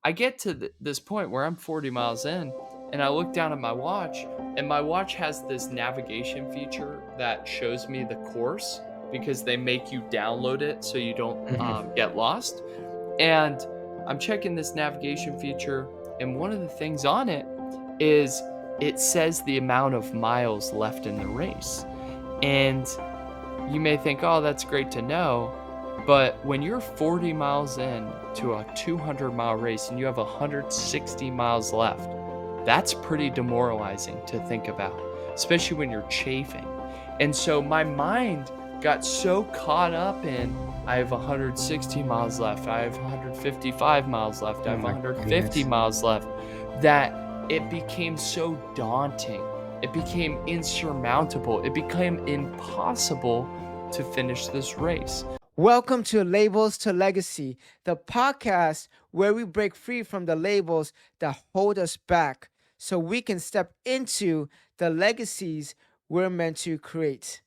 I get to this point where I'm 40 miles in, and I look down at my watch, and my watch has this navigation feature that shows me the course because they make you download it so you don't Mhm. get lost. And I'm checking this navigation feature, and one of the things on it is it says the amount of miles left in the race. And you may think, oh, that's great to know. But when you're 40 miles in to a 200-mile race and you have 160 miles left, that's pretty demoralizing to think about, especially when you're chafing. And so my mind got so caught up in I have 160 miles left, I have 155 miles left, I Oh have my 150 goodness. miles left, that it became so daunting. It became insurmountable. It became impossible to finish this race. Welcome to Labels to Legacy, the podcast where we break free from the labels that hold us back so we can step into the legacies we're meant to create.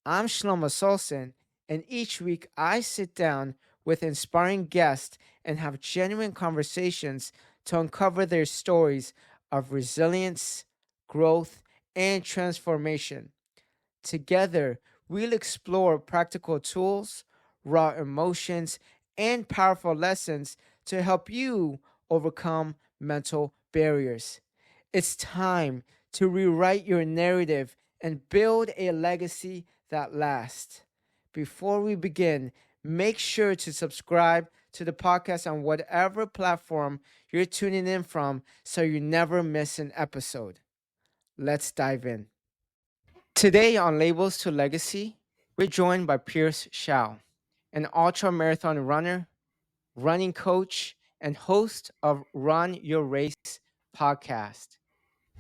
I'm Shelomo Solson, and each week I sit down with inspiring guests and have genuine conversations to uncover their stories of resilience, growth, and transformation. Together, we'll explore practical tools, raw emotions, and powerful lessons to help you overcome mental barriers. It's time to rewrite your narrative and build a legacy that lasts. Before we begin, make sure to subscribe to the podcast on whatever platform you're tuning in from so you never miss an episode. Let's dive in. Today on Labels to Legacy, we're joined by Pierce Showe, an ultra marathon runner, running coach, and host of Run Your Race podcast.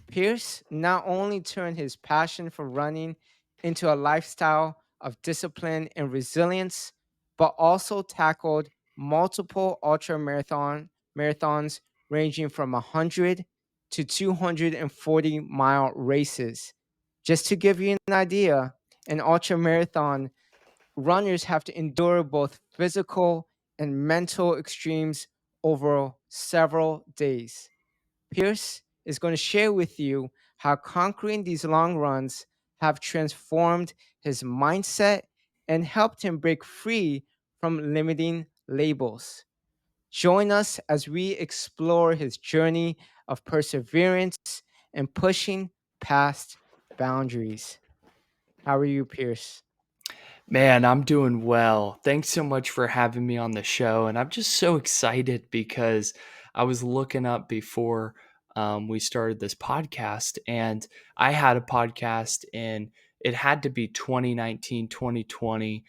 Pierce not only turned his passion for running into a lifestyle of discipline and resilience, but also tackled multiple marathons ranging from 100 to 240-mile races. Just to give you an idea, an ultra marathon runners have to endure both physical and mental extremes over several days. Pierce is going to share with you how conquering these long runs have transformed his mindset and helped him break free from limiting labels. Join us as we explore his journey of perseverance and pushing past boundaries. How are you, Pierce? Man, I'm doing well. Thanks so much for having me on the show. And I'm just so excited because I was looking up before we started this podcast, and I had a podcast, and it had to be 2019, 2020,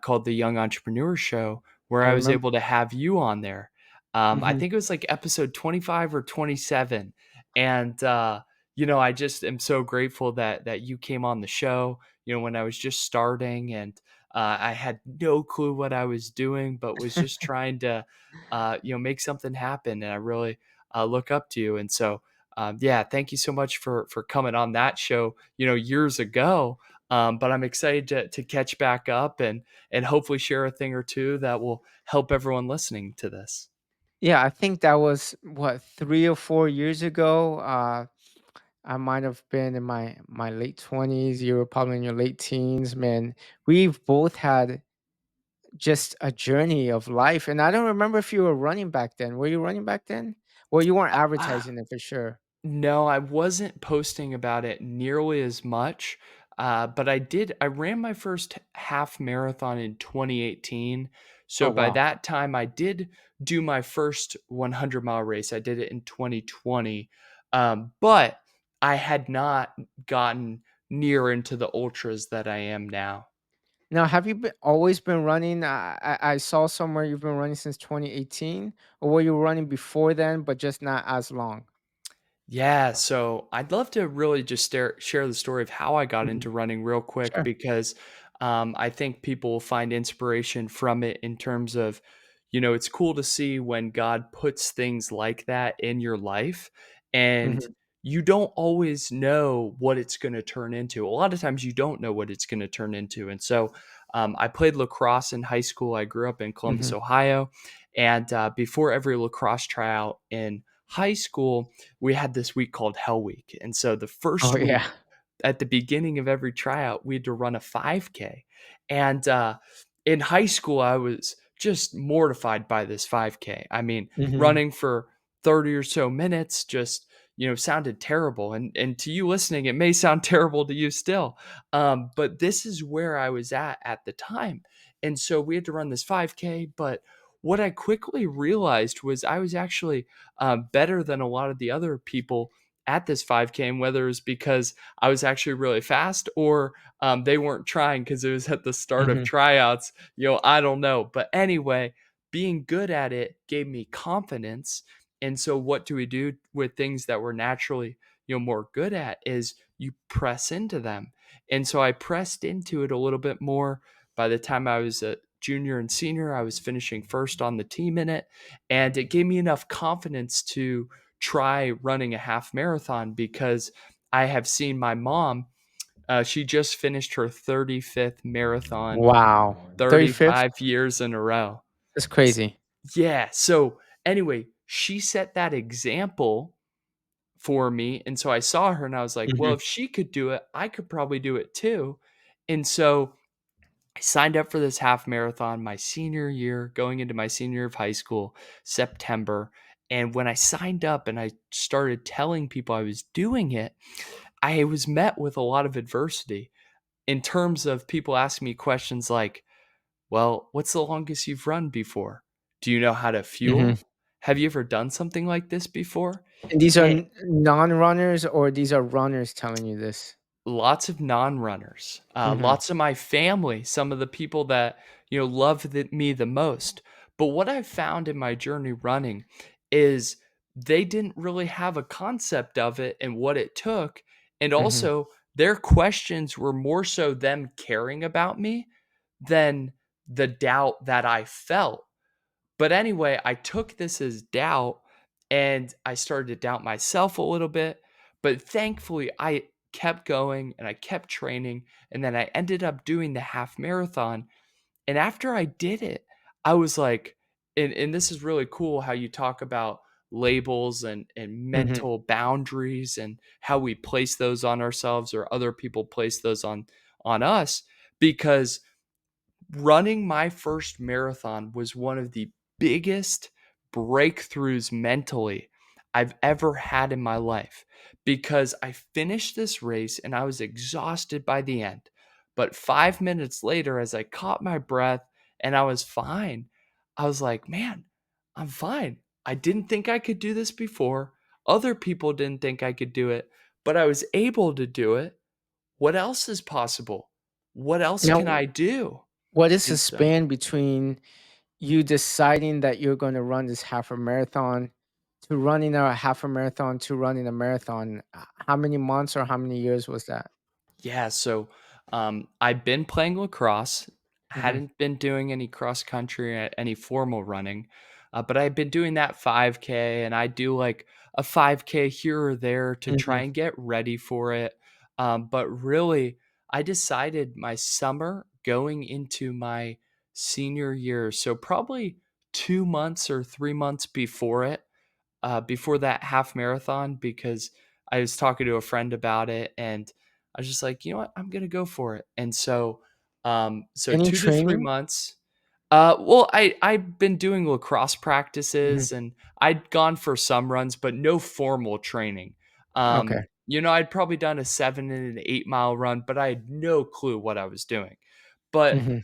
called The Young Entrepreneur Show, where I I was remember. able to have you on there. I Mhm. think it was like episode 25 or 27. And, I just am so grateful that you came on the show, when I was just starting, and I had no clue what I was doing, but was just trying to, make something happen. And I really look up to you. And so, yeah, thank you so much for coming on that show, years ago. But I'm excited to catch back up and hopefully share a thing or two that will help everyone listening to this. Yeah, I think that was what 3 or 4 years ago. I might have been in my late 20s. You were probably in your late teens, man. We've both had just a journey of life, and I don't remember if you were running back then. Were you running back then? Well, you weren't Uh, advertising it for sure. No, I wasn't posting about it nearly as much, but I ran my first half marathon in 2018. So Oh by wow. that time, I did do my first 100-mile race. I did it in 2020, but I had not gotten near into the ultras that I am now. Now, have you always been running? I saw somewhere you've been running since 2018, or were you running before then, but just not as long? Yeah, so I'd love to really just share the story of how I got Mhm. into running real quick Sure. because I think people will find inspiration from it in terms of, it's cool to see when God puts things like that in your life, and Mhm. you don't always know what it's going to turn into. A lot of times you don't know what it's going to turn into. And so I played lacrosse in high school. I grew up in Columbus, Mhm. Ohio, And before every lacrosse tryout in high school, we had this week called Hell Week. And so the Oh first week, yeah. at the beginning of every tryout, we had to run a 5K. And in high school, I was just mortified by this 5K. I mean, Hmm. running for 30 or so minutes just, sounded terrible. And to you listening, it may sound terrible to you still. But this is where I was at the time. And so we had to run this 5K. But what I quickly realized was I was actually better than a lot of the other people at this 5K, and whether it was because I was actually really fast or they weren't trying because it was at the start of Hmm. tryouts. I don't know. But anyway, being good at it gave me confidence. And so, what do we do with things that we're naturally, more good at? Is you press into them. And so, I pressed into it a little bit more. By the time I was a junior and senior, I was finishing first on the team in it, and it gave me enough confidence to try running a half marathon because I have seen my mom. She just finished her 35th marathon, Wow. 35th? 35 years in a row. That's S- crazy. Yeah. So, anyway, she set that example for me. And so I saw her and I was like, well, Hmm. if she could do it, I could probably do it too. And so I signed up for this half marathon my senior year, going into my senior year of high school, September. And when I signed up and I started telling people I was doing it, I was met with a lot of adversity in terms of people asking me questions like, well, what's the longest you've run before? Do you know how to Hmm. fuel? Have you ever done something like this before? And these are And non-runners, or these are runners telling you this? lots of non-runners, Hmm. lots of my family, some of the people that, love me the most. But what I've found in my journey running is they didn't really have a concept of it and what it took. And Hmm. also, their questions were more so them caring about me than the doubt that I felt. But anyway, I took this as doubt and I started to doubt myself a little bit. But thankfully, I kept going and I kept training. And then I ended up doing the half marathon. And after I did it, I was like, and this is really cool how you talk about labels and Hmm. mental boundaries and how we place those on ourselves or other people place those on us, because running my first marathon was one of the biggest breakthroughs mentally I've ever had in my life, because I finished this race and I was exhausted by the end. But 5 minutes later, as I caught my breath and I was fine, I was like, man, I'm fine. I didn't think I could do this before. Other people didn't think I could do it, but I was able to do it. What else is possible? What else can Now, I do? what is the And so, span between you deciding that you're going to run this half a marathon to running a half a marathon to running a marathon? How many months or how many years was that? yeah, so I've been playing lacrosse, Hmm. hadn't been doing any cross country, any formal running, but I've been doing that 5K, and I do like a 5K here or there to try Hmm. and get ready for it. But really, I decided my summer going into my senior year, so probably 2 months or 3 months before that half marathon, because I was talking to a friend about it and I was just like, you know what, I'm gonna go for it. And so Any 2 to 3 training? months. Well, I've been doing lacrosse Hmm. practices and I'd gone for some runs, but no formal training. Okay. I'd probably done a 7 and an 8 mile run, but I had no clue what I was doing. But Hmm.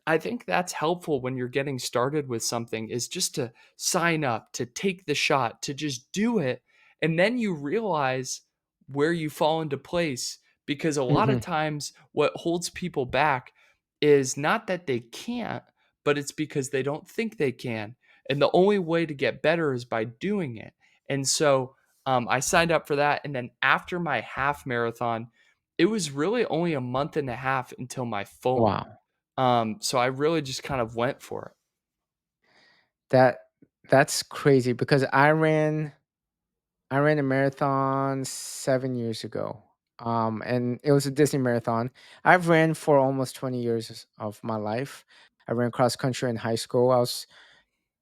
I think that's helpful when you're getting started with something, is just to sign up, to take the shot, to just do it. And then you realize where you fall into place, because a lot Hmm. of times what holds people back is not that they can't, but it's because they don't think they can. And the only way to get better is by doing it. And so I signed up for that. And then after my half marathon, it was really only a month and a half until my full. Wow. So I really just kind of went for it. That that's crazy because I ran a marathon 7 years ago. And it was a Disney marathon. I've ran for almost 20 years of my life. I ran cross country in high school.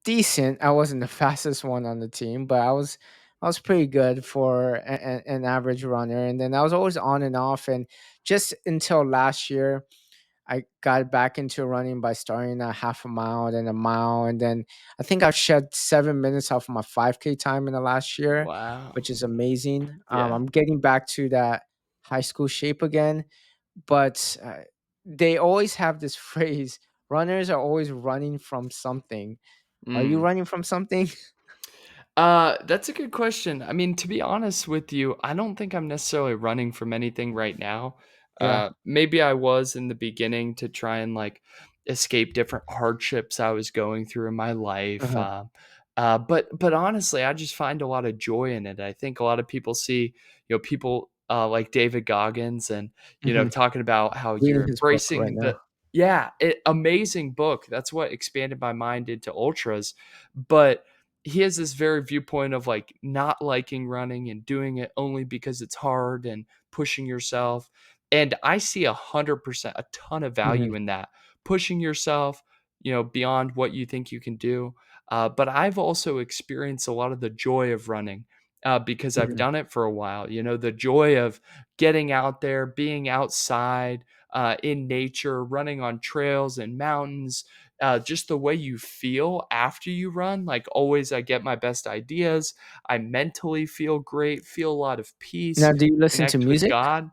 decent. I wasn't the fastest one on the team, but I was pretty good for an average runner. And then I was always on and off. And just until last year, I got back into running by starting at half a mile, then a mile, and then I think I've shed 7 minutes off my 5K time in the last year, which Wow. is amazing. Yeah. I'm getting back to that high school shape again, but they always have this phrase: runners are always running from something. Are you Mm. running from something? That's a good question. I mean, to be honest with you, I don't think I'm necessarily running from anything right now. Yeah. Maybe I was in the beginning to try and like escape different hardships I was going through in my life. Uh-huh. But honestly, I just find a lot of joy in it. I think a lot of people see, people like David Goggins and Hmm. talking about how Reading you're his book right embracing the now. yeah, amazing book. That's what expanded my mind into ultras, but he has this very viewpoint of like not liking running and doing it only because it's hard and pushing yourself. And I see 100% a ton of Hmm. value in that pushing yourself, beyond what you think you can do. But I've also experienced a lot of the joy of running because I've Hmm. done it for a while. The joy of getting out there, being outside in nature, running on trails and mountains, just the way you feel after you run. Like always, I get my best ideas. I mentally feel great, feel a lot of peace, Now, do you listen to connect with music? God.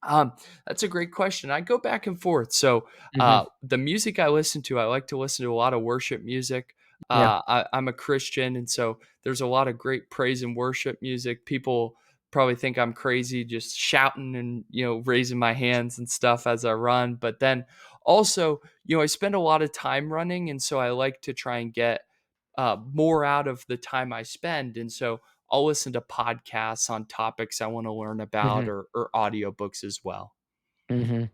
Um, that's a great question. I go back and forth. So, Hmm. the music I listen to, I like to listen to a lot of worship music. Yeah. I'm a Christian, and so there's a lot of great praise and worship music. People probably think I'm crazy just shouting and raising my hands and stuff as I run. But then also, I spend a lot of time running, and so I like to try and get more out of the time I spend. And so I'll listen to podcasts on topics I want to learn about Hmm. or audiobooks as well. Hmm.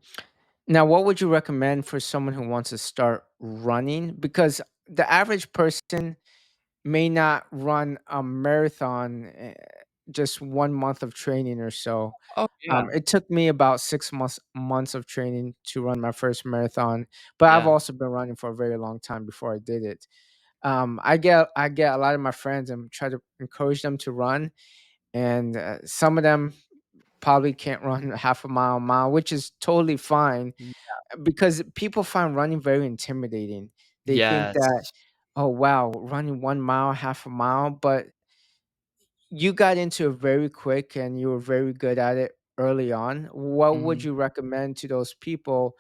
Now, what would you recommend for someone who wants to start running? Because the average person may not run a marathon just 1 month of training or so. Oh, yeah. It took me about 6 months of training to run my first marathon, but I've Yeah. also been running for a very long time before I did it. I get a lot of my friends and try to encourage them to run, and some of them probably can't run half a mile, which is totally fine Mm. because people find running very intimidating. They think that, Yes. oh wow, running 1 mile, half a mile, but you got into it very quick and you were very good at it early on. What would Mhm. you recommend to those people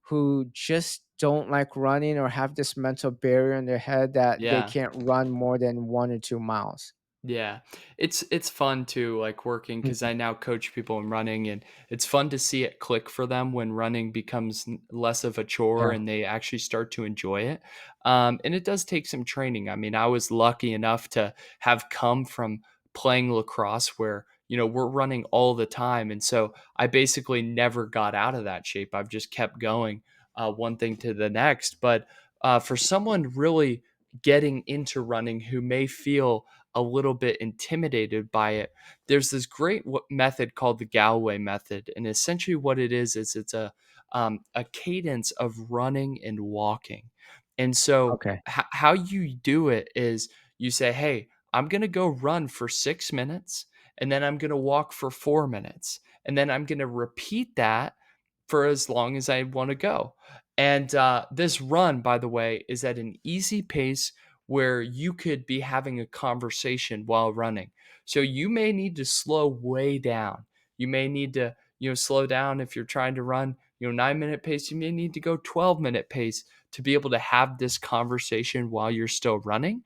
who just don't like running or have this mental barrier in their head that they Yeah. can't run more than 1 or 2 miles? Yeah. It's fun too, like working because I Mhm. now coach people in running, and it's fun to see it click for them when running becomes less of a chore Yeah. and they actually start to enjoy it. And it does take some training. I mean, I was lucky enough to have come from playing lacrosse where, we're running all the time. And so I basically never got out of that shape. I've just kept going one thing to the next. But for someone really getting into running who may feel a little bit intimidated by it, there's this great method called the Galloway method, and essentially what it is it's a cadence of running and walking. And so Okay. how you do it is you say, "Hey, I'm gonna go run for 6 minutes, and then I'm gonna walk for 4 minutes, and then I'm gonna repeat that for as long as I want to go." And this run, by the way, is at an easy pace where you could be having a conversation while running. So you may need to slow way down. You may need to, slow down if you're trying to run, 9-minute pace. You may need to go 12-minute pace to be able to have this conversation while you're still running.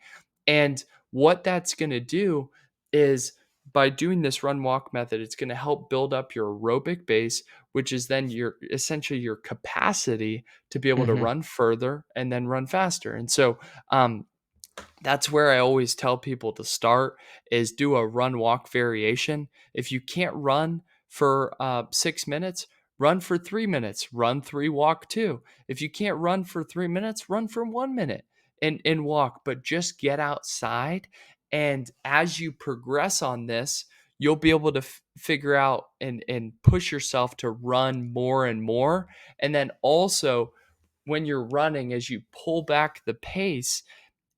And what that's going to do is by doing this run walk method, it's going to help build up your aerobic base, which is then your essentially your capacity to be able to Hmm. run further and then run faster. And so, um, that's where I always tell people to start is do a run walk variation. If you can't run for 6 minutes, run for 3 minutes, run three, walk two. If you can't run for 3 minutes, run for 1 minute and walk, but just get outside. And as you progress on this, you'll be able to figure out and push yourself to run more and more. And then also, when you're running, as you pull back the pace,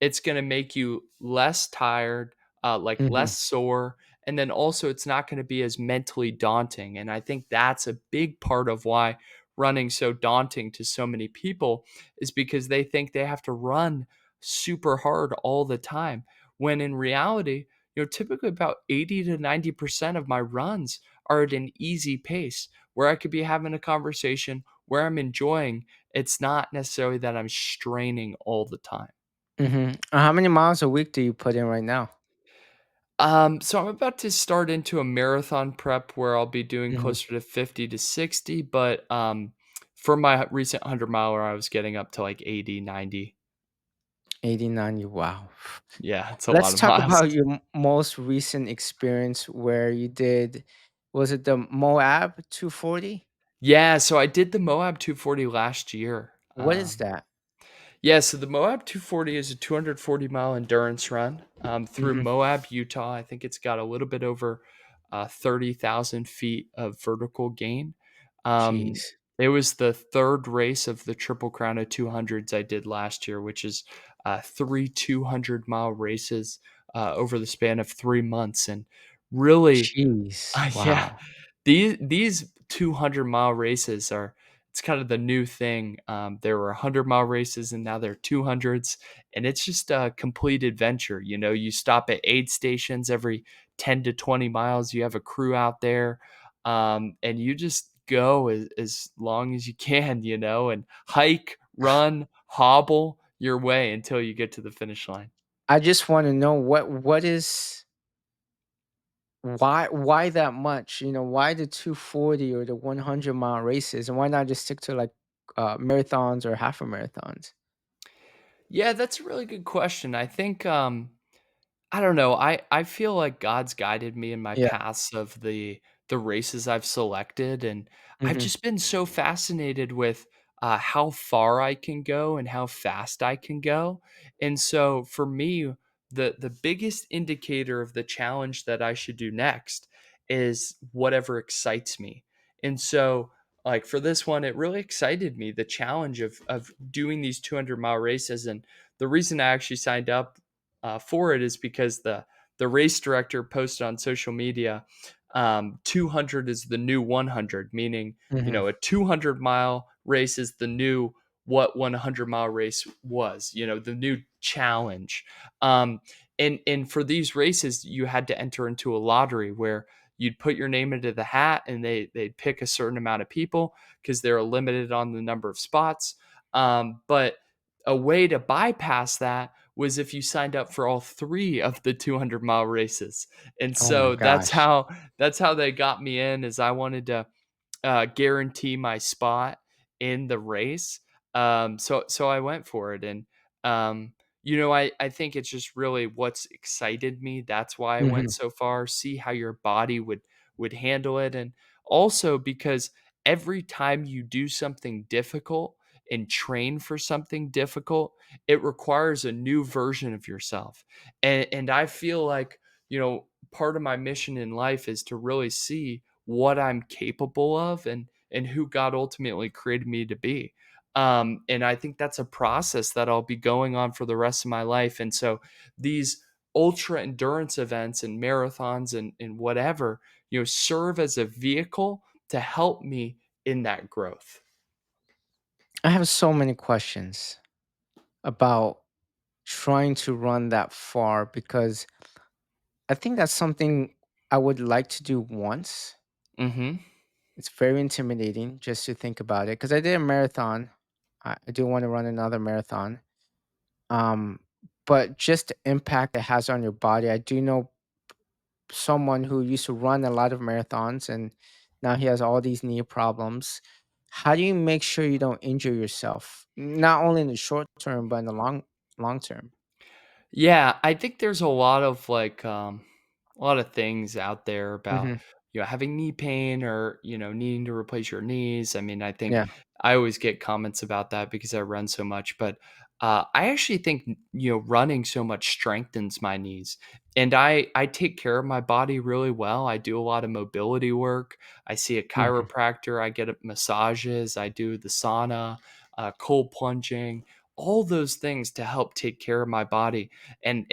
it's going to make you less tired, like Hmm. less sore, and then also it's not going to be as mentally daunting. And I think that's a big part of why running's so daunting to so many people, is because they think they have to run super hard all the time, when in reality, typically about 80 to 90% of my runs are at an easy pace where I could be having a conversation where I'm enjoying. It's not necessarily that I'm straining all the time. How many miles a week do you put in right now? So I'm about to start into a marathon prep where I'll be doing Hmm. closer to 50 to 60, but for my recent 100 miler, I was getting up to like 80, 90. 80, 90. Wow. Yeah, it's a lot Let's of talk miles. about your most recent experience where you did, was it the Moab 240? Yeah, so I did the Moab 240 last year. What is that? Yeah, so the Moab 240 is a 240-mile endurance run through Hmm. Moab, Utah. I think it's got a little bit over 30,000 feet of vertical gain. Um, Jeez. it was the third race of the Triple Crown of 200s I did last year, which is three 200-mile races over the span of 3 months. And really, Jeez. yeah, Wow. these 200-mile races are, it's kind of the new thing. There were 100-mile races and now they're 200s, and it's just a complete adventure. You stop at aid stations every 10 to 20 miles. You have a crew out there, and you just go as long as you can, and hike, run, hobble your way until you get to the finish line. I just want to know what is, why that much? Why the 240 or the 100-mile races, and why not just stick to like marathons or half a marathons? Yeah, that's a really good question. I think I don't know. I feel like God's guided me in my Yeah. paths of the races I've selected, and I've Hmm. just been so fascinated with how far I can go and how fast I can go. And so for me, the biggest indicator of the challenge that I should do next is whatever excites me. And so, like for this one, it really excited me, the challenge of doing these 200-mile races. And the reason I actually signed up for it is because the race director posted on social media, 200 is the new 100, meaning Hmm. a 200-mile race is the new what 100-mile race was, the new challenge. Um, and for these races, you had to enter into a lottery where you'd put your name into the hat, and they'd pick a certain amount of people because they're limited on the number of spots. But a way to bypass that was if you signed up for all three of the 200-mile races. And Oh my so gosh. that's how they got me in, is I wanted to guarantee my spot in the race. So I went for it, and I think it's just really what's excited me. That's why I went Hmm. so far. See how your body would handle it, and also because every time you do something difficult and train for something difficult, it requires a new version of yourself. And I feel like part of my mission in life is to really see what I'm capable of, and who God ultimately created me to be. And I think that's a process that I'll be going on for the rest of my life. And so these ultra endurance events and marathons and whatever, serve as a vehicle to help me in that growth. I have so many questions about trying to run that far because I think that's something I would like to do once. Mhm. It's very intimidating just to think about it because I did a marathon. I do want to run another marathon. Um, but just the impact it has on your body. I do know someone who used to run a lot of marathons and now he has all these knee problems. How do you make sure you don't injure yourself? Not only in the short term, but in the long term. Yeah, I think there's a lot of a lot of things out there about Hmm. having knee pain, or needing to replace your knees. I mean, I think Yeah. I always get comments about that because I run so much, but I actually think running so much strengthens my knees, and I take care of my body really well. I do a lot of mobility work. I see a Hmm. chiropractor. I get massages. I do the sauna, cold plunging, all those things to help take care of my body. And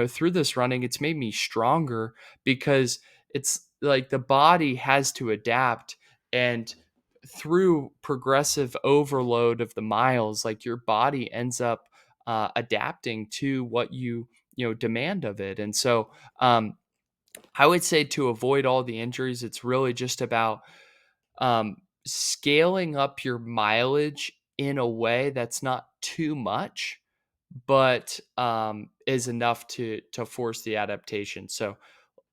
through this running, it's made me stronger because it's like the body has to adapt. And through progressive overload of the miles, like your body ends up adapting to what you demand of it. And so I would say to avoid all the injuries, it's really just about scaling up your mileage in a way that's not too much, but is enough to force the adaptation. So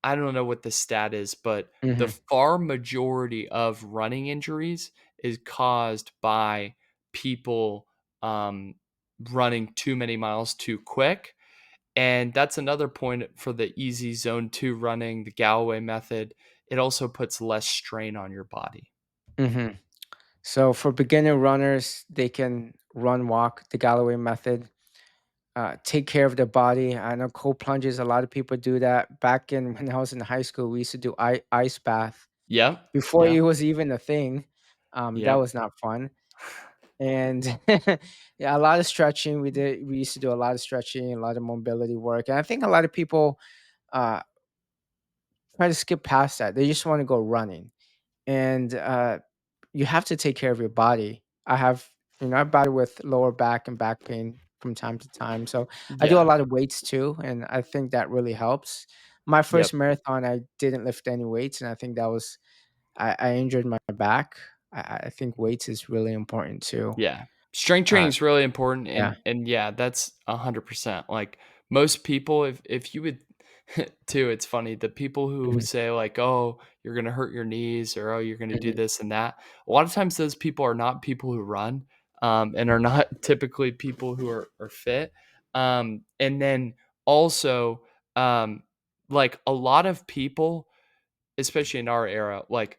I don't know what the stat is, but the Hmm. far majority of running injuries is caused by people um, running too many miles too quick. And that's another point for the easy zone two running, the Galloway method. It also puts less strain on your body. Hmm. So for beginner runners, they can run, walk the Galloway method, take care of their body. I know cold plunges, a lot of people do that. Back in when I was in high school, we used to do ice bath Yep. before it Yep. was even a thing. That Yep. was not fun. And yeah, a lot of stretching. We used to do a lot of stretching, a lot of mobility work. And I think a lot of people uh, try to skip past that. They just want to go running. And you have to take care of your body. I battle with lower back and back pain from time to time. So I do a Yeah. lot of weights too. And I think that really helps. My Yep. first marathon, I didn't lift any weights. And I think I injured my back. I think weights is really important too. Yeah. Strength training Uh, is really important, yeah. and yeah, that's 100%. Like most people, if you would too, it's funny, the people who Mhm, say like, "Oh, you're gonna hurt your knees," or "Oh, you're gonna do mhm, this and that." A lot of times those people are not people who run, and are not typically people who are fit. And then also, um, like a lot of people, especially in our era, like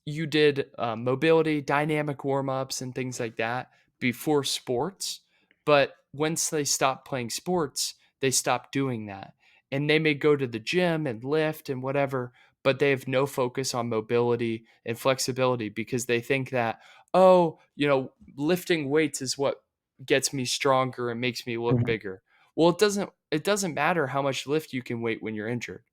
you did mobility, dynamic warm ups, and things like that before sports. But once they stop playing sports, they stop doing that. And they may go to the gym and lift and whatever, but they have no focus on mobility and flexibility because they think that, oh, lifting weights is what gets me stronger and makes me look mhm. bigger. Well, it doesn't matter how much lift you can weight when you're injured,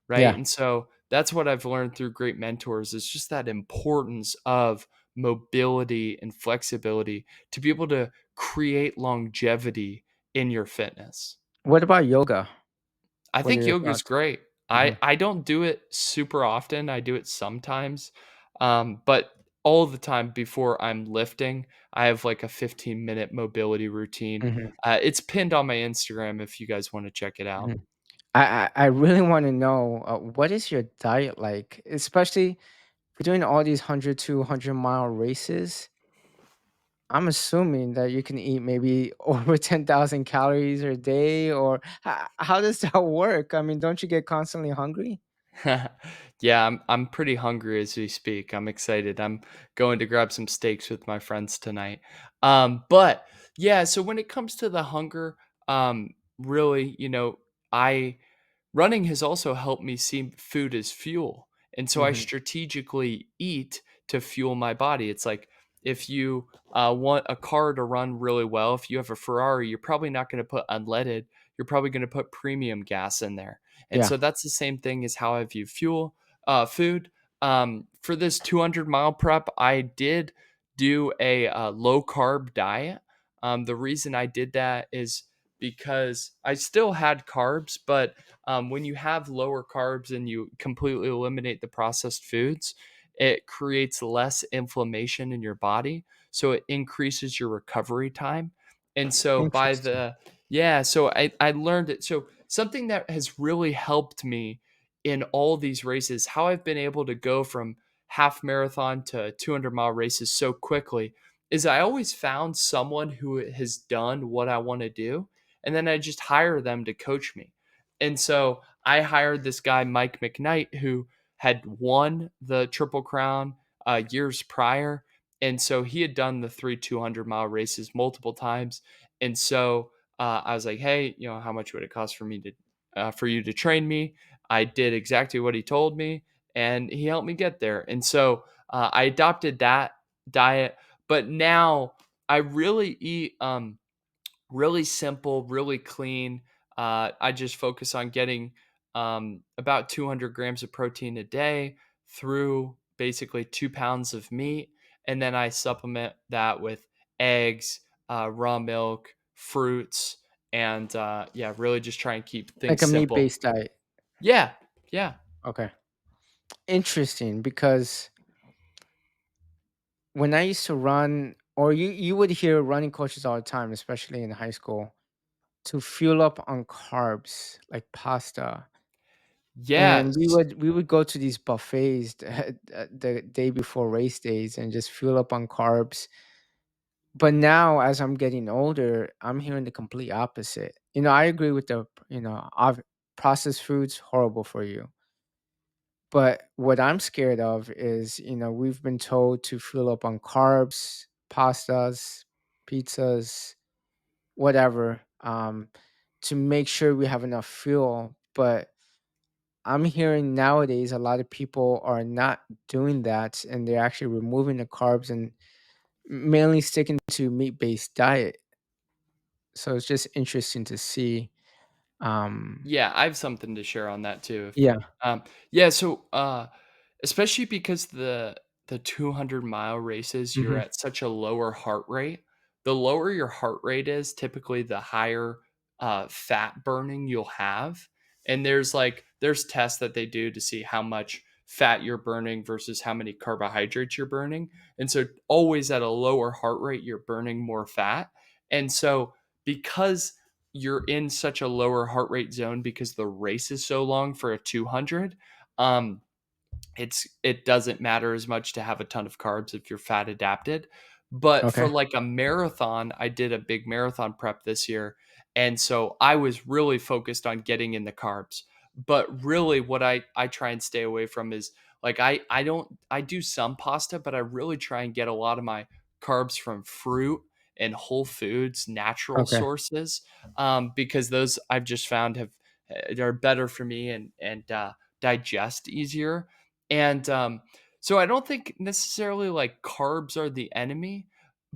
right? Yeah. And so that's what I've learned through great mentors is just that importance of mobility and flexibility to be able to create longevity in your fitness. What about yoga? I What are think your yoga is thoughts? great. I Mhm, I don't do it super often. I do it sometimes. But all the time before I'm lifting, I have like a 15-minute mobility routine. mhm, It's pinned on my Instagram if you guys want to check it out. mhm. I really wanna know, what is your diet like? Especially for doing all these 100 to 100-mile races. I'm assuming that you can eat maybe over 10,000 calories a day, or how does that work? I mean, don't you get constantly hungry? Yeah, I'm pretty hungry as we speak. I'm excited. I'm going to grab some steaks with my friends tonight. But yeah, so when it comes to the hunger, really, I running has also helped me see food as fuel. And so I Mhm, strategically eat to fuel my body. It's like if you want a car to run really well, if you have a Ferrari, you're probably not going to put unleaded. You're probably going to put premium gas in there. And yeah. so that's the same thing as how I view food. For this 200-mile prep, I did do a low carb diet. The reason I did that is because I still had carbs, but when you have lower carbs and you completely eliminate the processed foods, it creates less inflammation in your body. So it increases your recovery time. And so Interesting. so I learned it. So something that has really helped me in all these races, how I've been able to go from half marathon to 200-mile races so quickly is I always found someone who has done what I want to do. And then I just hire them to coach me. And so I hired this guy, Mike McKnight, who had won the Triple Crown years prior. And so he had done the 200-mile races multiple times. And so I was like, hey, how much would it cost for you to train me? I did exactly what he told me, and he helped me get there. And so I adopted that diet, but now I really eat. really simple, really clean. I just focus on getting about 200 grams of protein a day through basically 2 pounds of meat. And then I supplement that with eggs, raw milk, fruits, and yeah, really just try and keep Like things a simple. meat-based diet. Yeah. Yeah. Okay. Interesting, because when I used to run, or you would hear running coaches all the time, especially in high school, to fuel up on carbs like pasta. And we Yes. would we would go to these buffets the day before race days and just fuel up on carbs. But now, as I'm getting older, I'm hearing the complete opposite. I agree with processed foods horrible for you. But what I'm scared of is, we've been told to fill up on carbs, pastas, pizzas, whatever, to make sure we have enough fuel. But I'm hearing nowadays a lot of people are not doing that, and they're actually removing the carbs and mainly sticking to meat-based diet. So it's just interesting to see. Um, Yeah, I have something to share on that too. yeah. Yeah, so especially because the 200-mile races, you're Hmm. at such a lower heart rate. The lower your heart rate is, typically the higher fat burning you'll have. And there's tests that they do to see how much fat you're burning versus how many carbohydrates you're burning. And so always at a lower heart rate, you're burning more fat. And so because you're in such a lower heart rate zone because the race is so long for a 200, um it doesn't matter as much to have a ton of carbs if you're fat adapted. But for Okay. like a marathon, I did a big marathon prep this year, and so I was really focused on getting in the carbs. But really what I try and stay away from is, like, I do some pasta, but I really try and get a lot of my carbs from fruit and whole foods, natural Okay. sources, because those I've just found have are better for me and digest easier. And so I don't think necessarily like carbs are the enemy,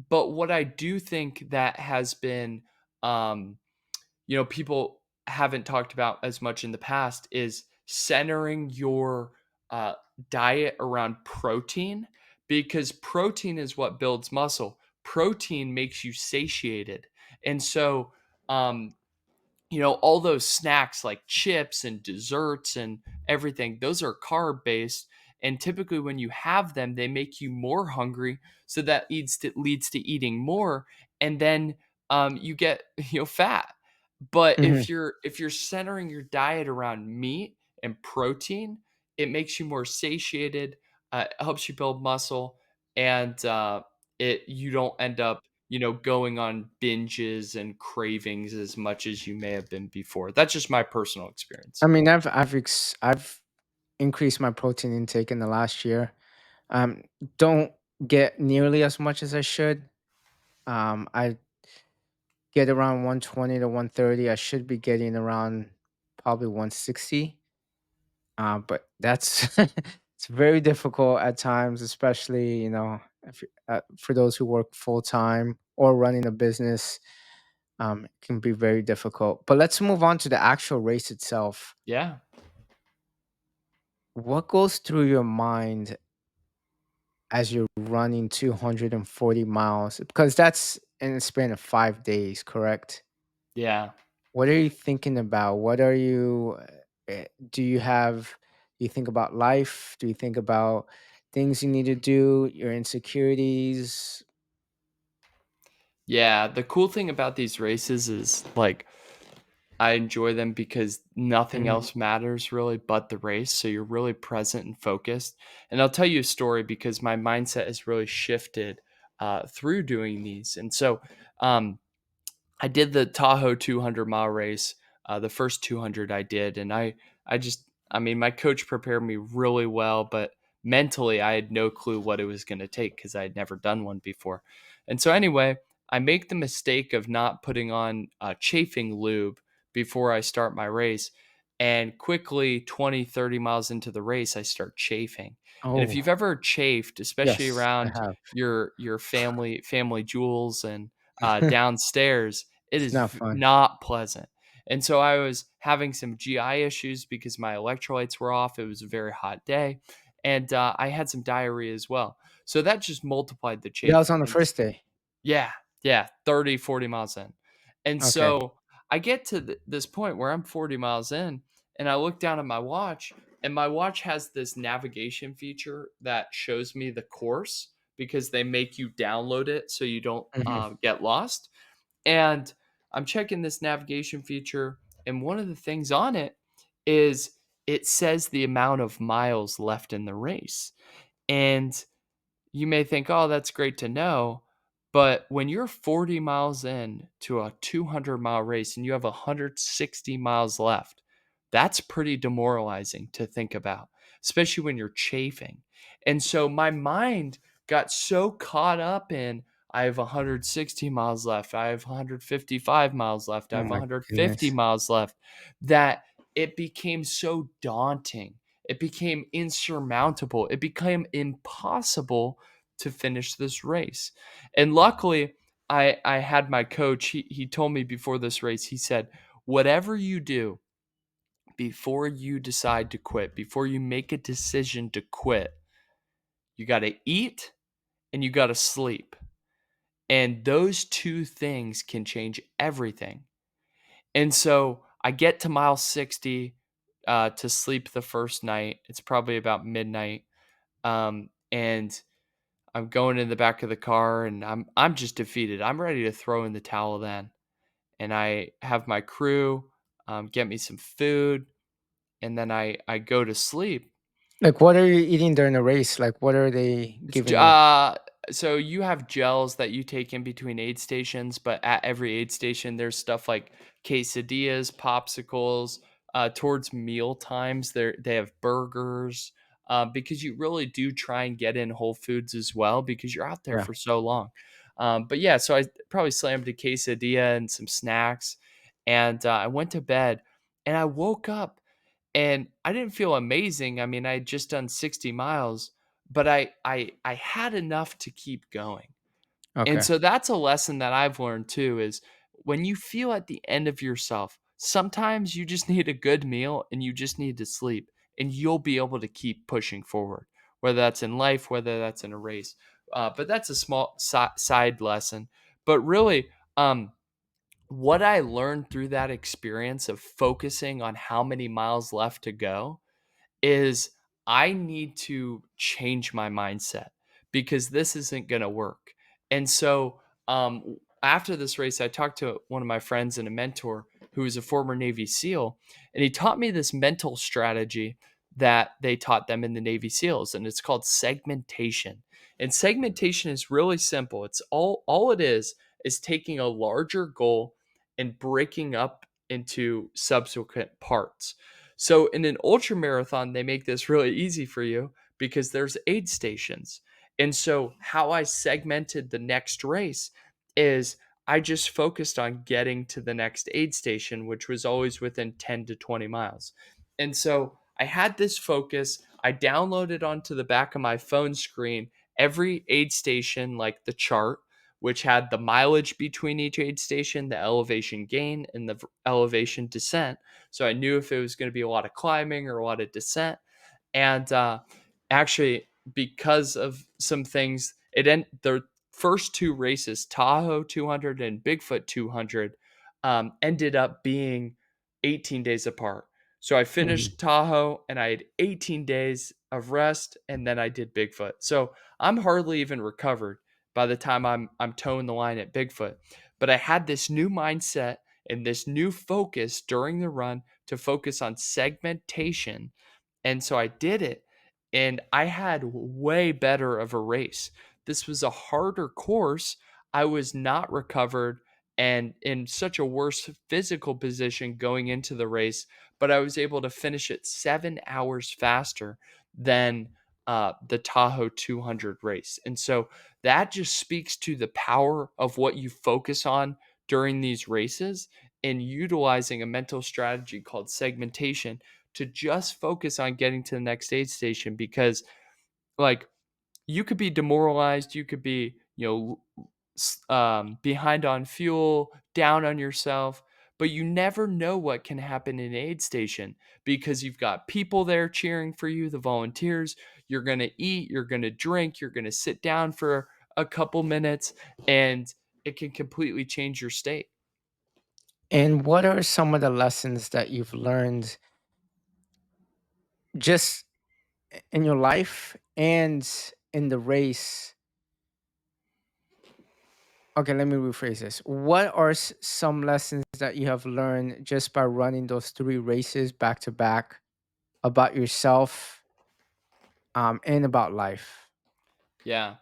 but what I do think that has been, um, people haven't talked about as much in the past is centering your uh, diet around protein, because protein is what builds muscle. Protein makes you satiated. And so, um, all those snacks like chips and desserts and everything, those are carb based. And typically when you have them, they make you more hungry. So that leads to eating more. And then you get, fat. But Hmm. if you're centering your diet around meat and protein, it makes you more satiated, it helps you build muscle, and it you don't end up going on binges and cravings as much as you may have been before. That's just my personal I experience. mean, I've increased my protein intake in the last year. Um, don't get nearly as much as I should. I get around 120 to 130. I should be getting around probably 160. But that's it's very difficult at times, especially for those who work full time or running a business. It can be very difficult. But let's move on to the actual race itself. Yeah. What goes through your mind as you're running 240 miles? Because that's in a span of 5 days, correct? Yeah. What are you thinking about? What are you, do you have, do you think about life? Do you think about things you need to do, your insecurities? Yeah, the cool thing about these races is, like, I enjoy them because nothing Mhm. else matters really but the race, so you're really present and focused. And I'll tell you a story because my mindset has really shifted through doing these. And so, I did the Tahoe 200-mile race, the first 200 I did, and I mean, my coach prepared me really well, but mentally I had no clue what it was going to take because I had never done one before. And so anyway, I make the mistake of not putting on chafing lube before I start my race. And quickly, 20, 30 miles into the race, I start chafing. And if Oh, you've ever chafed, especially yes, I around have. your family jewels and downstairs, It It's is not fun. not pleasant. And so I was having some GI issues because my electrolytes were off. It was a very hot day, and I had some diarrhea as well. So that just multiplied the That was chafing. on the first day. Yeah, yeah, 30, 40 miles in. And Okay. so I get to this point where I'm 40 miles in, and I look down at my watch, and my watch has this navigation feature that shows me the course because they make you download it so you don't Mhm. get lost. And I'm checking this navigation feature, and one of the things on it is it says the amount of miles left in the race. And you may think, oh, that's great to know. But when you're 40 miles in to a 200-mile race and you have 160 miles left, that's pretty demoralizing to think about, especially when you're chafing. And so my mind got so caught up in I have 160 miles left, I have 155 miles left, I Oh have my 150 goodness. miles left, that it became so daunting. It became insurmountable. It became impossible to finish this race. And luckily, I had my coach. He told me before this race, he said, whatever you do before you decide to quit, before you make a decision to quit, you got to eat and you got to sleep. And those two things can change everything. And so I get to mile 60 to sleep the first night. It's probably about midnight. And I'm going in the back of the car and I'm just defeated. I'm ready to throw in the towel then. And I have my crew get me some food, and then I go to sleep. Like, what are you eating during the race? Like, what are they It's giving you? so you have gels that you take in between aid stations, but at every aid station, there's stuff like quesadillas, popsicles. Towards meal times, they have burgers because you really do try and get in whole foods as well because you're out there Yeah. for so long. But yeah, so I probably slammed a quesadilla and some snacks, and I went to bed, and I woke up and I didn't feel amazing. I mean, I had just done 60 miles, but I had enough to keep going. And Okay. so that's a lesson that I've learned too is when you feel at the end of yourself, sometimes you just need a good meal and you just need to sleep and you'll be able to keep pushing forward, whether that's in life, whether that's in a race. But that's a small side lesson. But really, what I learned through that experience of focusing on how many miles left to go is I need to change my mindset because this isn't going to work. And so, after this race, I talked to one of my friends and a mentor who is a former Navy SEAL, and he taught me this mental strategy that they taught them in the Navy SEALs, and it's called segmentation. And segmentation is really simple. It's all it is taking a larger goal and breaking up into subsequent parts. So in an ultra marathon, they make this really easy for you because there's aid stations. And so how I segmented the next race is I just focused on getting to the next aid station, which was always within 10 to 20 miles. And so I had this focus. I downloaded onto the back of my phone screen every aid station, like the chart, which had the mileage between each aid station, the elevation gain, and the elevation descent. So I knew if it was going to be a lot of climbing or a lot of descent. And actually, because of some things, the first two races, Tahoe 200 and Bigfoot 200, ended up being 18 days apart. So I Mhm. finished Tahoe and I had 18 days of rest, and then I did Bigfoot. So I'm hardly even recovered by the time I'm towing the line at Bigfoot. But I had this new mindset and this new focus during the run to focus on segmentation. And so I did it, and I had way better of a race. This was a harder course. I was not recovered and in such a worse physical position going into the race, but I was able to finish it 7 hours faster than the Tahoe 200 race. And so that just speaks to the power of what you focus on during these races and utilizing a mental strategy called segmentation to just focus on getting to the next aid station because like you could be demoralized, you could be, behind on fuel, down on yourself, but you never know what can happen in an aid station because you've got people there cheering for you, the volunteers. You're going to eat, you're going to drink, you're going to sit down for a couple minutes, and it can completely change your state. And what are some of the lessons that you've learned just in your life and in the race? Okay, let me rephrase this. What are some lessons that you have learned just by running those three races back to back about yourself, and about life? Yeah.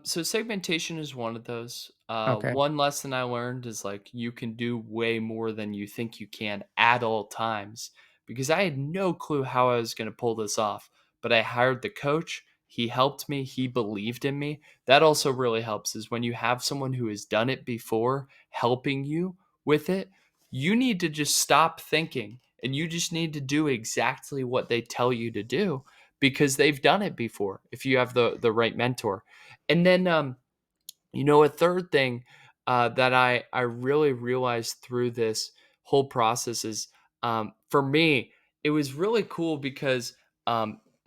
So segmentation is one of those. Okay. One lesson I learned is like you can do way more than you think you can at all times because I had no clue how I was going to pull this off. But I hired the coach. He helped me. He believed in me. That also really helps is when you have someone who has done it before helping you with it, you need to just stop thinking and you just need to do exactly what they tell you to do because they've done it before if you have the right mentor. And then, a third thing that I really realized through this whole process is for me, it was really cool because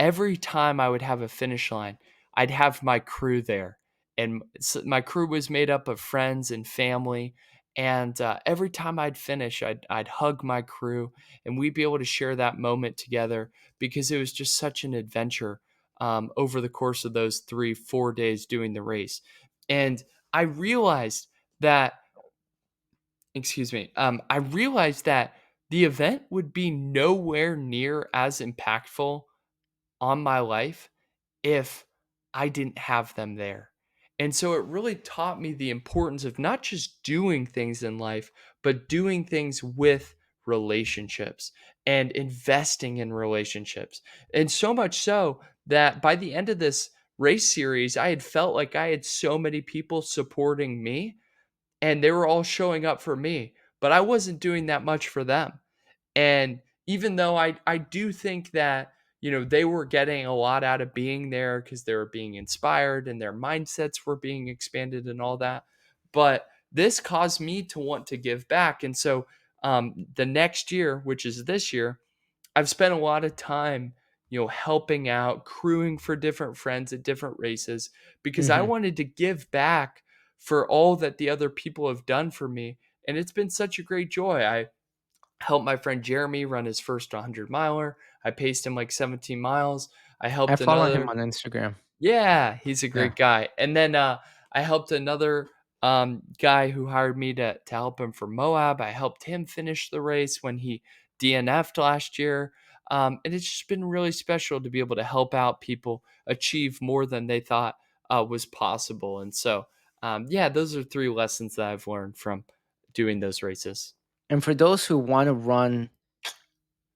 every time I would have a finish line, I'd have my crew there. And my crew was made up of friends and family. And every time I'd finish, I'd hug my crew and we'd be able to share that moment together because it was just such an adventure over the course of those 3, 4 days doing the race. And I realized that, excuse me, I realized that the event would be nowhere near as impactful on my life if I didn't have them there. And so it really taught me the importance of not just doing things in life, but doing things with relationships and investing in relationships. And so much so that by the end of this race series, I had felt like I had so many people supporting me and they were all showing up for me, but I wasn't doing that much for them. And even though I do think that, they were getting a lot out of being there because they were being inspired and their mindsets were being expanded and all that. But this caused me to want to give back. And so the next year, which is this year, I've spent a lot of time, helping out, crewing for different friends at different races because I Hmm. wanted to give back for all that the other people have done for me. And it's been such a great joy. I helped my friend Jeremy run his first 100 miler. I paced him like 17 miles. I I helped follow him another. on Instagram. Yeah, he's a Yeah. great guy. And then I helped another guy who hired me to help him for Moab. I helped him finish the race when he DNF'd last year. And it's just been really special to be able to help out people achieve more than they thought was possible. And so, yeah, those are three lessons that I've learned from doing those races. And for those who want to run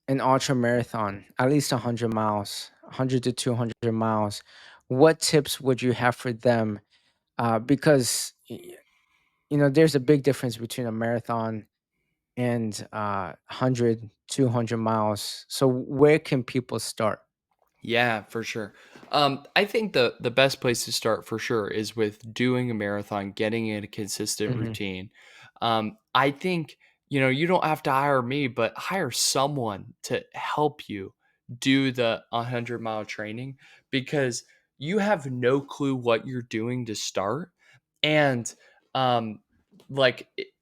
an ultra marathon, at least 100 miles, 100 to 200 miles, what tips would you have for them? Because, there's a big difference between a marathon and 100, 200 miles. So, where can people start? Yeah, for sure. I think the best place to start for sure is with doing a marathon, getting in a consistent Hmm. routine. I think you don't have to hire me, but hire someone to help you do the 100-mile training because you have no clue what you're doing to start. And um,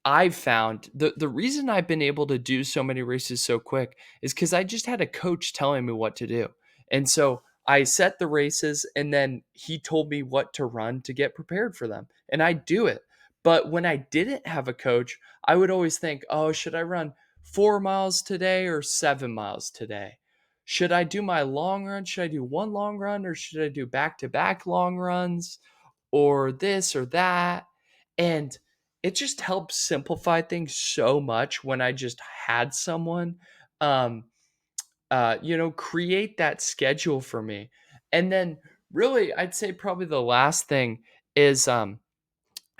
I've found the reason I've been able to do so many races so quick is because I just had a coach telling me what to do. And so I set the races and then he told me what to run to get prepared for them. And I do it. But when I didn't have a coach, I would always think, oh, should I run 4 miles today or 7 miles today? Should I do my long run? Should I do one long run or should I do back to back long runs or this or that? And it just helps simplify things so much when I just had someone. Um, create that schedule for me. And then really, I'd say probably the last thing is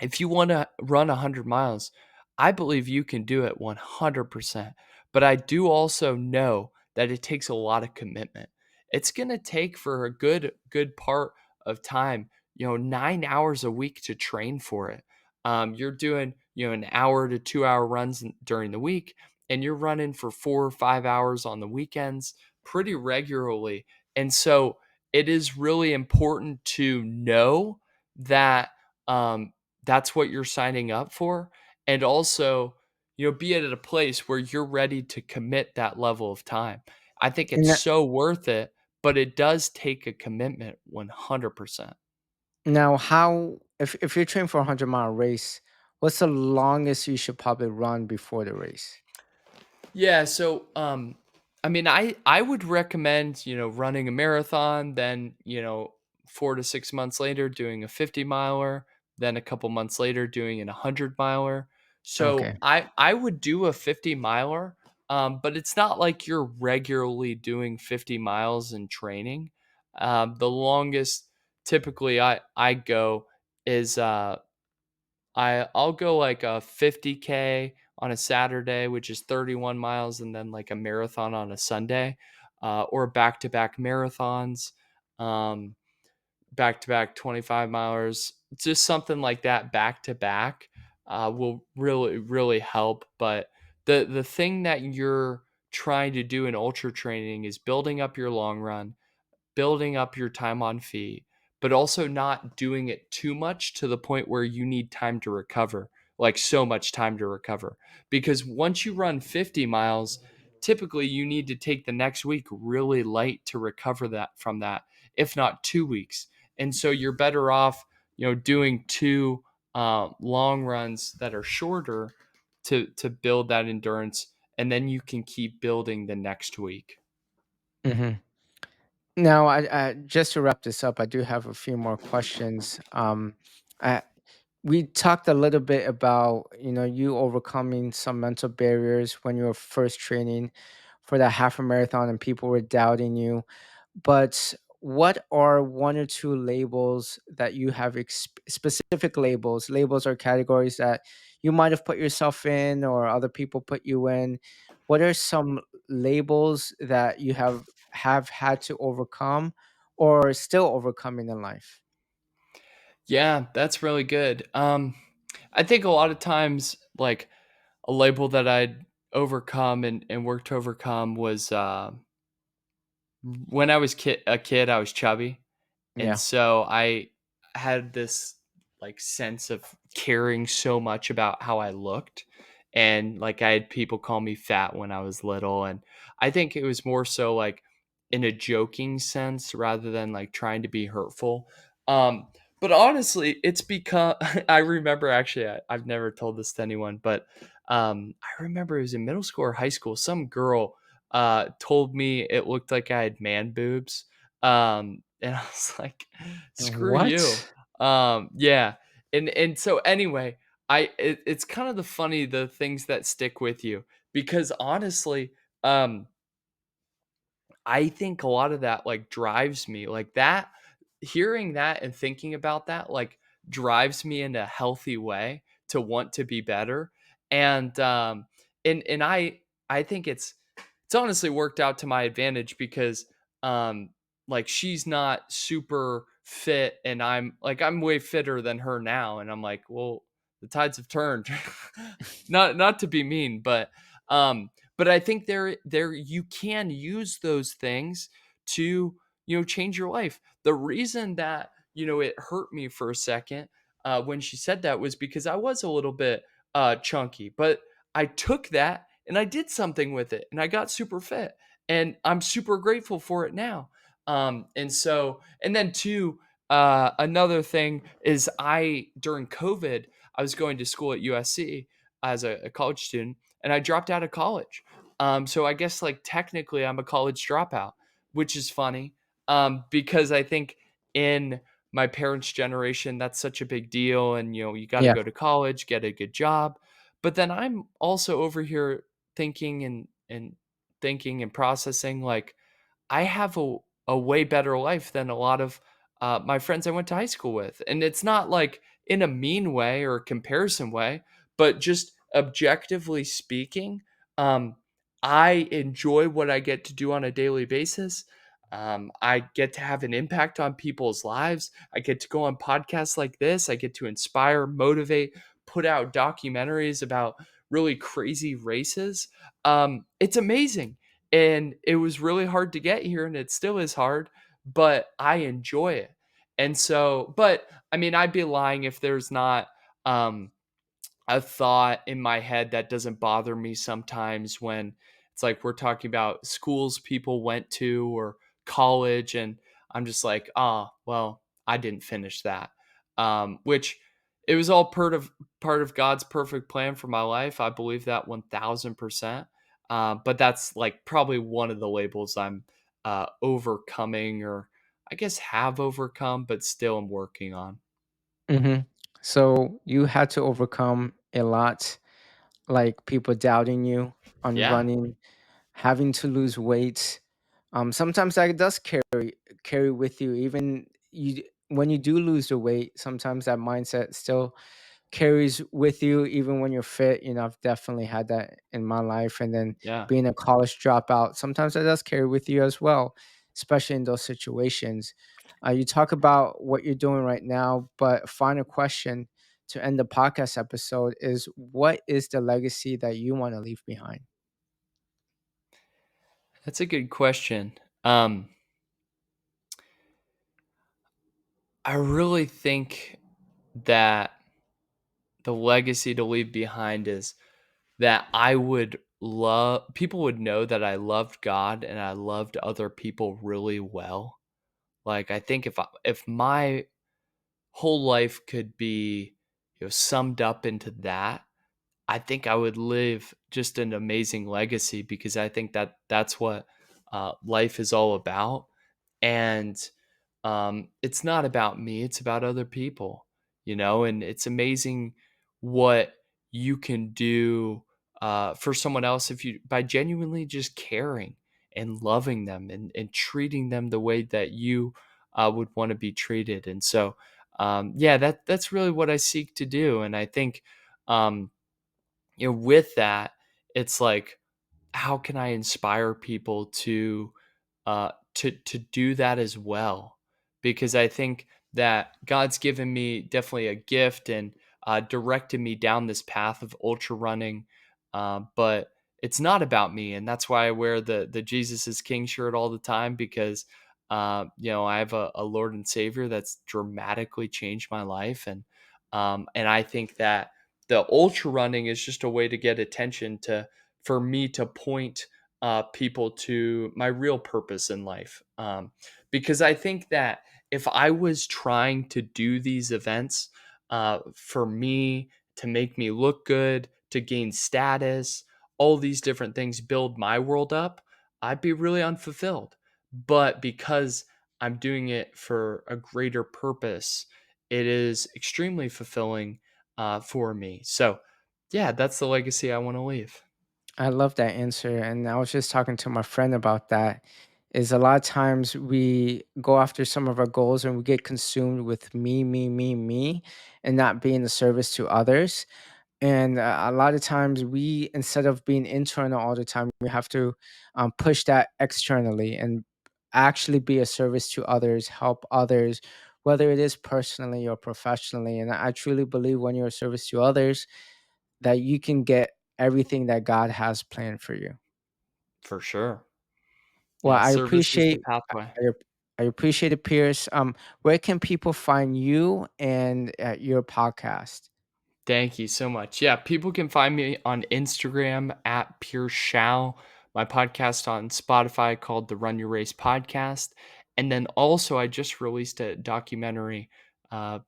if you want to run 100 miles, I believe you can do it 100%. But I do also know that it takes a lot of commitment. It's going to take for a good part of time. 9 hours a week to train for it. You're doing, an hour to 2 hour runs during the week, and you're running for 4 or 5 hours on the weekends pretty regularly. And so it is really important to know that that's what you're signing up for. And also, be at a place where you're ready to commit that level of time. I think it's N- so worth it, but it does take a commitment 100%. Now, how if you're training for a 100-mile race, what's the longest you should probably run before the race? Yeah, so I mean I would recommend, running a marathon, then, 4 to 6 months later doing a 50 miler, then a couple months later doing an 100 miler. So Okay. I would do a 50 miler, but it's not like you're regularly doing 50 miles in training. The longest typically I go is I'll go like a 50K on a Saturday, which is 31 miles, and then like a marathon on a Sunday, or back-to-back marathons, um, back-to-back 25 milers, just something like that back to back will really really help. But the thing that you're trying to do in ultra training is building up your long run, building up your time on feet, but also not doing it too much to the point where you need time to recover, like so much time to recover. Because once you run 50 miles, typically you need to take the next week really light to recover that from that, if not 2 weeks. And so you're better off, doing two long runs that are shorter to build that endurance, and then you can keep building the next week. hmm Now, I just to wrap this up, I do have a few more questions. I, we talked a little bit about you overcoming some mental barriers when you were first training for that half a marathon, and people were doubting you. But what are one or two labels that you have specific labels or categories that you might have put yourself in or other people put you in? What are some labels that you have had to overcome or still overcoming in life? Yeah, that's really good. I think a lot of times, like a label that I'd overcome and worked to overcome was when I was a kid, I was chubby, and Yeah. so I had this like sense of caring so much about how I looked. And like I had people call me fat when I was little. And I think it was more so like in a joking sense rather than like trying to be hurtful. Um, but honestly, it's become, I remember actually, I've never told this to anyone, but I remember it was in middle school or high school. Some girl told me it looked like I had man boobs. And I was like, screw you. What? Yeah. And so anyway, it's kind of the things that stick with you, because honestly, um I think a lot of that like drives me like that. Hearing that and thinking about that like drives me in a healthy way to want to be better. And I think it's honestly worked out to my advantage, because um like she's not super fit and I'm way fitter than her now, and I'm like, well, the tides have turned. Not to be mean, but I think there you can use those things to, change your life. The reason that, it hurt me for a second when she said that was because I was a little bit chunky, but I took that and I did something with it and I got super fit, and I'm super grateful for it now. And then two, another thing is during COVID, I was going to school at USC as a college student, and I dropped out of college. So I guess like technically I'm a college dropout, which is funny, because I think in my parents' generation that's such a big deal, and you got to Yeah. go to college, get a good job. But then I'm also over here thinking and thinking and processing like I have a way better life than a lot of my friends I went to high school with. And it's not like in a mean way or a comparison way, but just objectively speaking, um, I enjoy what I get to do on a daily basis. I get to have an impact on people's lives. I get to go on podcasts like this. I get to inspire, motivate, put out documentaries about really crazy races. It's amazing. And it was really hard to get here, and it still is hard, but I enjoy it. And so, but I mean, I'd be lying if there's not um, a thought in my head that doesn't bother me sometimes when it's like we're talking about schools people went to or college, and I'm just like, ah, well, I didn't finish that. Which it was all part of God's perfect plan for my life. I believe that 1000%. But that's like probably one of the labels I'm overcoming, or I guess have overcome, but still am working on. Hmm. So you had to overcome a lot, like people doubting you on Yeah, running, having to lose weight. Sometimes that does carry with you. Even you, when you do lose the weight, sometimes that mindset still carries with you even when you're fit. I've definitely had that in my life. And then yeah. being a college dropout, sometimes that does carry with you as well, especially in those situations. You talk about what you're doing right now, but final question to end the podcast episode is, what is the legacy that you want to leave behind? That's a good question. Um, I really think that the legacy to leave behind is that I would love people would know that I loved God and I loved other people really well. Like I think if my whole life could be summed up into that, I think I would live just an amazing legacy, because I think that that's what life is all about. And it's not about me, it's about other people. And it's amazing what you can do for someone else if you by genuinely just caring and loving them, and treating them the way that you would want to be treated. And so yeah, that's really what I seek to do. And I think um, with that, it's like, how can I inspire people to do that as well? Because I think that God's given me definitely a gift, and directed me down this path of ultra running, but it's not about me, and that's why I wear the Jesus is King shirt all the time, because I have a Lord and Savior that's dramatically changed my life. And I think that the ultra running is just a way to get attention, to for me to point people to my real purpose in life. Because I think that if I was trying to do these events for me, to make me look good, to gain status, all these different things, build my world up, I'd be really unfulfilled. But because I'm doing it for a greater purpose, it is extremely fulfilling for me. So, yeah, that's the legacy I want to leave. I love that answer. And I was just talking to my friend about that. Is a lot of times we go after some of our goals and we get consumed with me, me, me, me, and not being the service to others. And a lot of times we, instead of being internal all the time, we have to push that externally and actually be a service to others, help others, whether it is personally or professionally. And I truly believe when you're a service to others, that you can get everything that God has planned for you. For sure. Well, Yeah, I service is the appreciate pathway. I, ap- I appreciate it, Pierce. Where can people find you and your podcast? Thank you so much. Yeah, people can find me on Instagram at Pierce Showe, my podcast on Spotify called the Run Your Race Podcast. And then also, I just released a documentary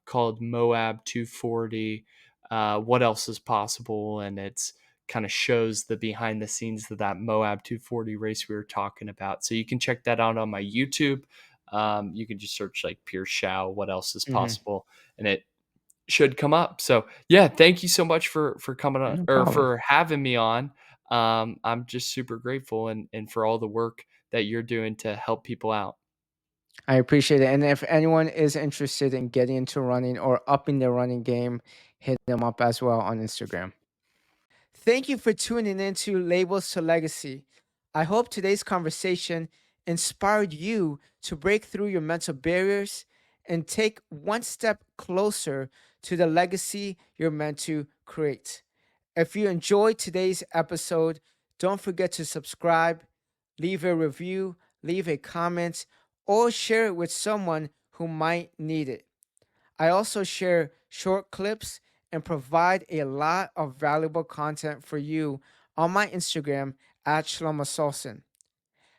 called Moab 240, What Else is Possible? And it's kind of shows the behind the scenes of that Moab 240 race we were talking about. So you can check that out on my YouTube. You can just search like Pierce Showe, What Else is Hmm. Possible? And it should come up. So yeah, thank you so much for coming on No or problem. for having me on. I'm just super grateful, and for all the work that you're doing to help people out. I appreciate it. And if anyone is interested in getting into running or upping their running game, hit them up as well on Instagram. Thank you for tuning in to Labels to Legacy. I hope today's conversation inspired you to break through your mental barriers and take one step closer to the legacy you're meant to create. If you enjoyed today's episode, don't forget to subscribe, leave a review, leave a comment, or share it with someone who might need it. I also share short clips and provide a lot of valuable content for you on my Instagram at Shelomo Solson.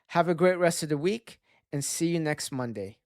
Have a great rest of the week and see you next Monday.